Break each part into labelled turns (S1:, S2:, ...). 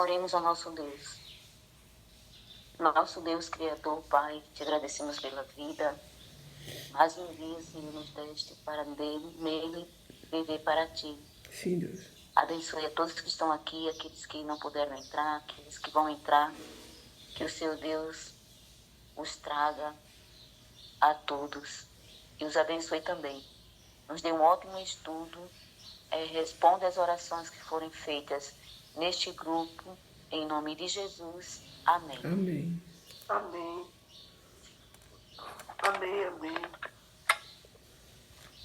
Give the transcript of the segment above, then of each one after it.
S1: Oremos ao nosso Deus. Nosso Deus Criador, Pai, te agradecemos pela vida. Mais um dia, Senhor, nos deste para nele viver para ti.
S2: Sim, Deus.
S1: Abençoe a todos que estão aqui, aqueles que não puderam entrar, aqueles que vão entrar. Que o seu Deus os traga a todos e os abençoe também. Nos dê um ótimo estudo. Responda as orações que forem feitas neste grupo. Em nome de Jesus. Amém.
S2: Amém.
S3: Amém. Amém, amém.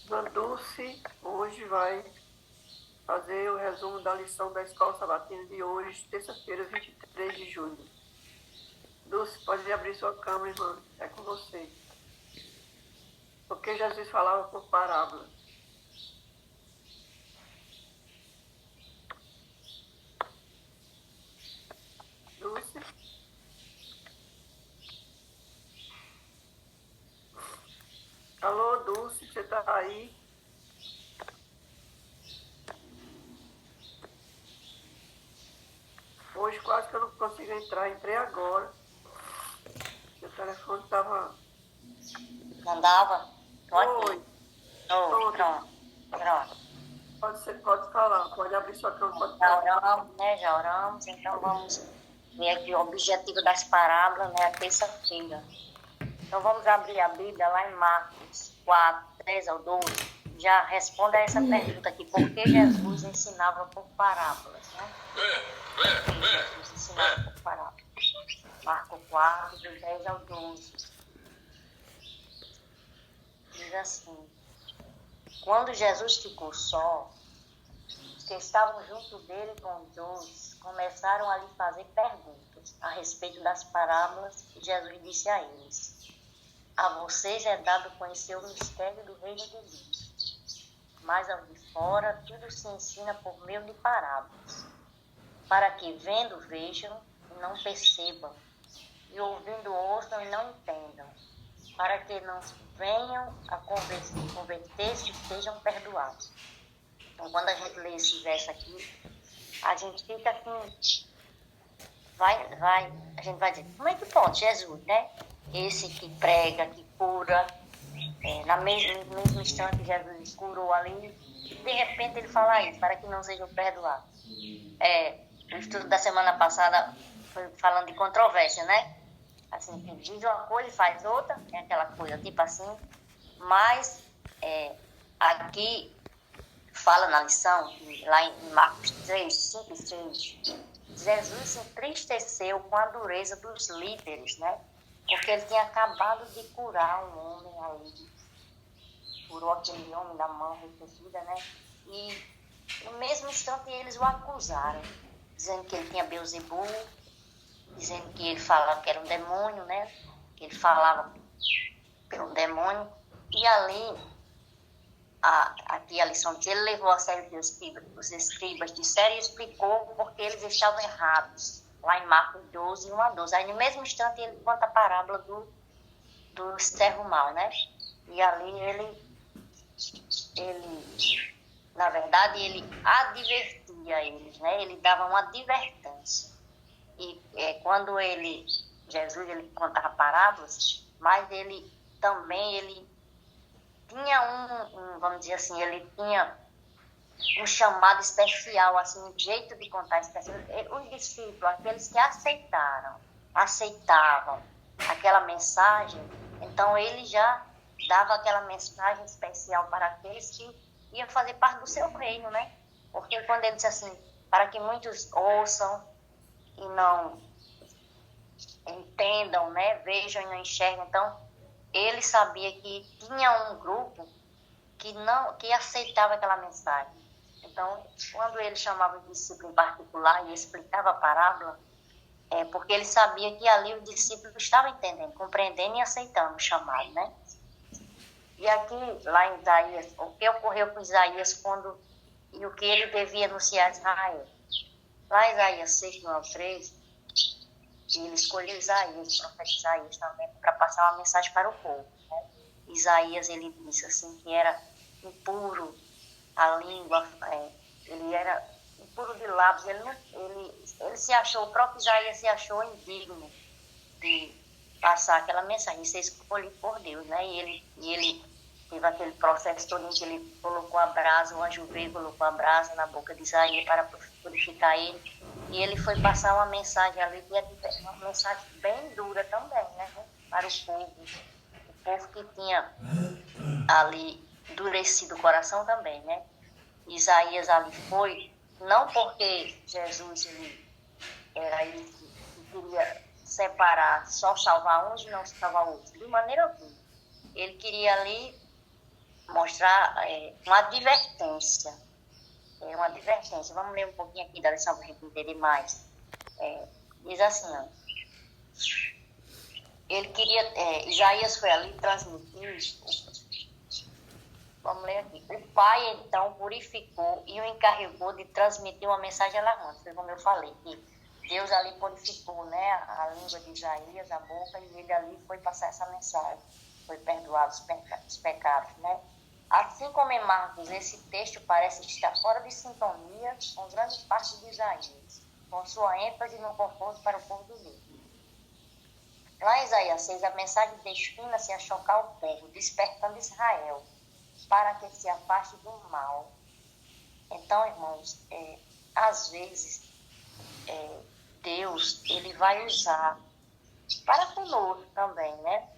S3: Dona Dulce hoje vai fazer o resumo da lição da Escola Sabatina de hoje, terça-feira, 23 de julho. Dulce, pode abrir sua câmera, irmã. É com você. Porque Jesus falava por parábola. Dulce? Alô, Dulce, você tá aí? Hoje quase que eu não consigo entrar. Entrei agora. Meu telefone estava...
S1: Não dava?
S3: Oi.
S1: Pronto.
S3: Pode falar, pode abrir sua câmera, pode falar.
S1: Já oramos, então vamos ver aqui o objetivo das parábolas, né, a terça-feira. Então vamos abrir a Bíblia lá em Marcos 4, 13 ao 12. Já responda a essa pergunta aqui, por que Jesus ensinava por parábolas, né? Por que Jesus ensinava por parábolas? Marcos 4, do 10 ao 12. Diz assim: quando Jesus ficou só, os que estavam junto dele com os 12 começaram a lhe fazer perguntas a respeito das parábolas, e Jesus disse a eles: a vocês é dado conhecer o mistério do reino de Deus, mas ao de fora tudo se ensina por meio de parábolas, para que vendo vejam e não percebam, e ouvindo ouçam e não entendam, para que não venham a converter-se e sejam perdoados. Então, quando a gente lê esse verso aqui, a gente fica assim, a gente vai dizer, como é que pode Jesus, né? Esse que prega, que cura, no mesmo instante Jesus curou ali, e de repente ele fala isso, para que não sejam perdoados. O estudo da semana passada foi falando de controvérsia, né? Assim, que diz uma coisa e faz outra, é aquela coisa tipo assim, mas aqui fala na lição, lá em Marcos 3, 5 e 6, Jesus se entristeceu com a dureza dos líderes, né? Porque ele tinha acabado de curar um homem ali, curou aquele homem da mão retorcida, né? E no mesmo instante eles o acusaram, dizendo que ele tinha Beelzebul, dizendo que ele falava que era um demônio, né? Que ele falava pelo demônio. E ali, aqui a lição que ele levou a sério que os escribas disseram e explicou porque eles estavam errados. Lá em Marcos 12, 1 a 12. Aí no mesmo instante ele conta a parábola do servo mau, né? E ali ele, na verdade, ele advertia eles, né? Ele dava uma advertência. E quando Jesus contava parábolas, mas ele também tinha vamos dizer assim, ele tinha um chamado especial, assim, um jeito de contar especial. Os discípulos, aqueles que aceitavam aquela mensagem, então ele já dava aquela mensagem especial para aqueles que iam fazer parte do seu reino, né? Porque quando ele disse assim, para que muitos ouçam e não entendam, né? Vejam e não enxergam, então ele sabia que tinha um grupo que aceitava aquela mensagem. Então, quando ele chamava o discípulo em particular e explicava a parábola, porque ele sabia que ali o discípulo estava entendendo, compreendendo e aceitando o chamado, né? E aqui, lá em Isaías, o que ocorreu com Isaías e o que ele devia anunciar a Israel? Lá em Isaías 6, 1 ao 3, ele escolheu Isaías, o profeta Isaías também, para passar uma mensagem para o povo, né? Isaías, ele disse assim, que era impuro a língua, ele era puro de lábios, ele se achou, o próprio Isaías se achou indigno de passar aquela mensagem, de ser escolhido por Deus, né? E ele teve aquele processo todo em que ele colocou a brasa, o anjo veio, colocou a brasa na boca de Isaías para purificar ele. E ele foi passar uma mensagem ali, que é uma mensagem bem dura também, né? Para o povo que tinha ali endurecido o coração também, né? Isaías ali foi, não porque Jesus ele era ele que queria separar, só salvar uns e não salvar outros, de maneira alguma. Ele queria ali mostrar uma advertência. Uma advertência. Vamos ler um pouquinho aqui da lição para a gente entender mais. Diz assim, ó, ele queria, Isaías foi ali transmitir, vamos ler aqui. O pai, então, purificou e o encarregou de transmitir uma mensagem alarmante. Foi como eu falei, que Deus ali purificou, né, a língua de Isaías, a boca, e ele ali foi passar essa mensagem. Foi perdoado os pecados, né? Assim como em Marcos, esse texto parece estar fora de sintonia com grande parte de Isaías, com sua ênfase no conforto para o povo de Deus. Lá em Isaías 6, a mensagem destina-se a chocar o povo, despertando Israel, para que se afaste do mal. Então, irmãos, às vezes, Deus, ele vai usar para conosco também, né?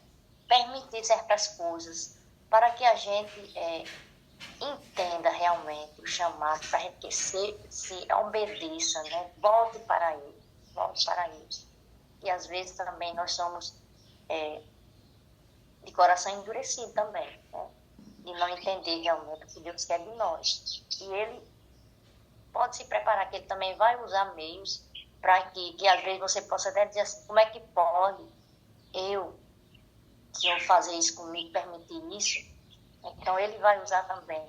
S1: Permitir certas coisas para que a gente entenda realmente o chamado, para que se obedeça, né? Volte para ele. E às vezes também nós somos de coração endurecido também, né? De não entender realmente o que Deus quer de nós. E ele pode se preparar, que ele também vai usar meios para que às vezes você possa até dizer assim, como é que pode Senhor fazer isso comigo, permitir isso? Então ele vai usar também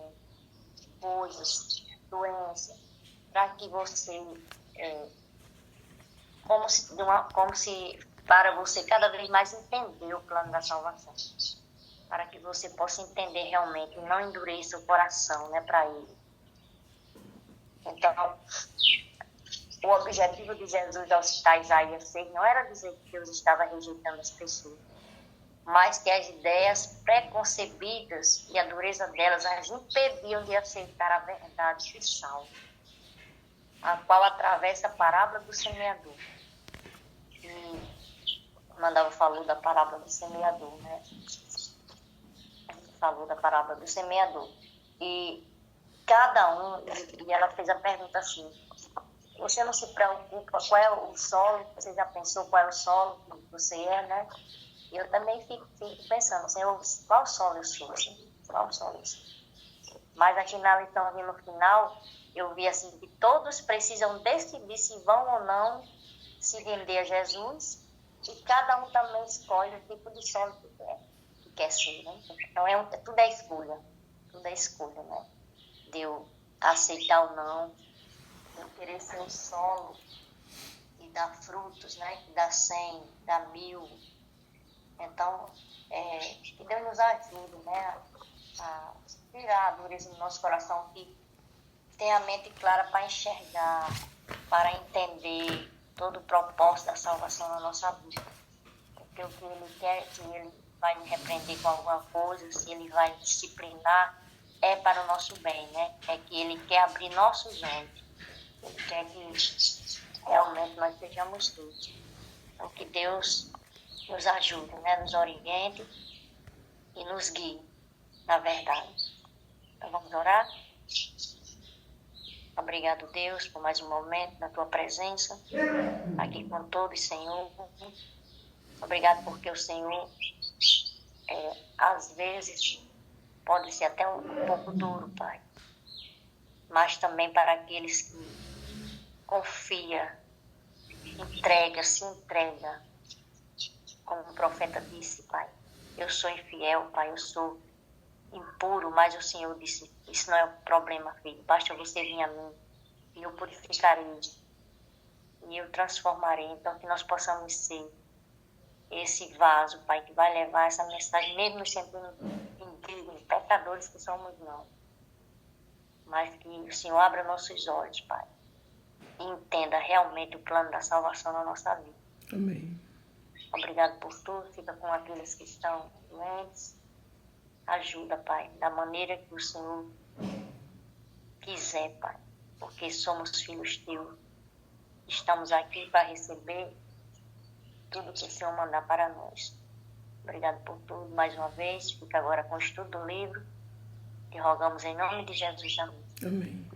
S1: coisas, doenças, para que você, como se para você cada vez mais entender o plano da salvação, para que você possa entender realmente e não endureça o coração, né, para ele. Então, o objetivo de Jesus ao citar Isaías 6 não era dizer que Deus estava rejeitando as pessoas, mas que as ideias preconcebidas e a dureza delas as impediam de aceitar a verdade que salva, a qual atravessa a parábola do semeador. E Mandava falou da parábola do semeador, né? Falou da parábola do semeador. E cada um, e ela fez a pergunta assim, você não se preocupa qual é o solo, você já pensou qual é o solo que você é, né? E eu também fico pensando, Senhor, qual solo eu sou? Qual solo eu sou? Mas aqui na lição, no final, eu vi assim que todos precisam decidir se vão ou não se render a Jesus, e cada um também escolhe o tipo de solo que quer ser, né? Então tudo é escolha, né? De eu aceitar ou não, de eu querer ser um solo que dá frutos, né? Que dá 100, dá 1000. Então, que Deus nos ajude, né? A tirar a dureza do nosso coração, que tem a mente clara para enxergar, para entender todo o propósito da salvação na nossa vida. Porque o que ele quer, se ele vai me repreender com alguma coisa, se ele vai disciplinar, é para o nosso bem, né? É que ele quer abrir nossos olhos. Ele quer que realmente nós sejamos luz. Então, que Deus nos ajude, né? Nos oriente e nos guie na verdade. Então, vamos orar? Obrigado, Deus, por mais um momento na tua presença, aqui com todos, Senhor. Obrigado porque o Senhor, às vezes, pode ser até um pouco duro, Pai. Mas também para aqueles que confiam, se entrega, como o profeta disse, Pai. Eu sou infiel, Pai, eu sou impuro, mas o Senhor disse, isso não é um problema, filho. Basta você vir a mim e eu purificarei e eu transformarei. Então, que nós possamos ser esse vaso, Pai, que vai levar essa mensagem, mesmo sendo indignos, pecadores que somos nós. Mas que o Senhor abra nossos olhos, Pai, e entenda realmente o plano da salvação na nossa vida.
S2: Amém.
S1: Obrigado por tudo. Fica com aqueles que estão doentes. Ajuda, Pai, da maneira que o Senhor quiser, Pai, porque somos filhos teus. Estamos aqui para receber tudo que o Senhor mandar para nós. Obrigado por tudo mais uma vez. Fica agora com o estudo do livro. Te rogamos em nome de Jesus. Amém.
S2: Amém.